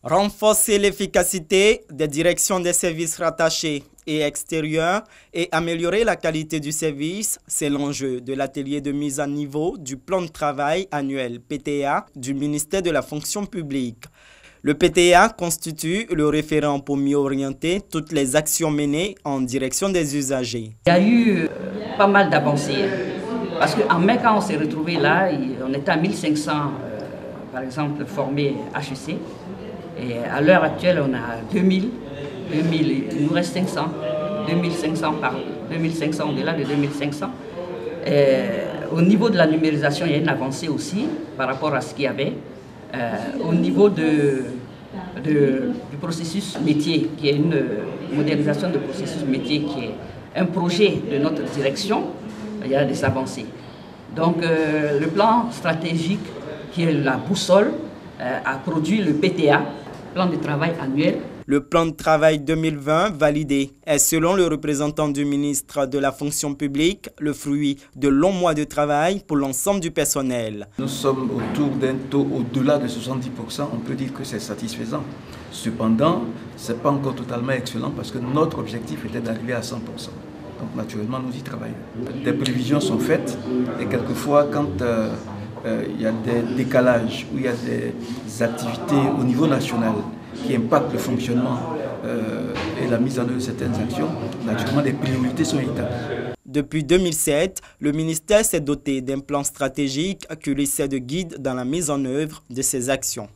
Renforcer l'efficacité des directions des services rattachés et extérieurs et améliorer la qualité du service, c'est l'enjeu de l'atelier de mise à niveau du plan de travail annuel PTA du ministère de la fonction publique. Le PTA constitue le référent pour mieux orienter toutes les actions menées en direction des usagers. Il y a eu pas mal d'avancées parce qu'en mai, quand on s'est retrouvé là, on était à 1500 par exemple formés HEC. Et à l'heure actuelle, on a 2000, il nous reste 500, 2500 au-delà de 2500. Au niveau de la numérisation, il y a une avancée aussi par rapport à ce qu'il y avait. Au niveau du processus métier, qui est une modernisation du processus métier, qui est un projet de notre direction, il y a des avancées. Donc le plan stratégique, qui est la boussole, a produit le PTA, plan de travail annuel. Le plan de travail 2020 validé est, selon le représentant du ministre de la fonction publique, le fruit de longs mois de travail pour l'ensemble du personnel. Nous sommes autour d'un taux au-delà de 70%, on peut dire que c'est satisfaisant. Cependant, ce n'est pas encore totalement excellent parce que notre objectif était d'arriver à 100%. Donc naturellement, nous y travaillons. Des prévisions sont faites et quelquefois, quand il y a des décalages ou il y a des activités au niveau national qui impactent le fonctionnement et la mise en œuvre de certaines actions, naturellement des priorités sont établies. Depuis 2007, le ministère s'est doté d'un plan stratégique qui lui sert de guide dans la mise en œuvre de ces actions.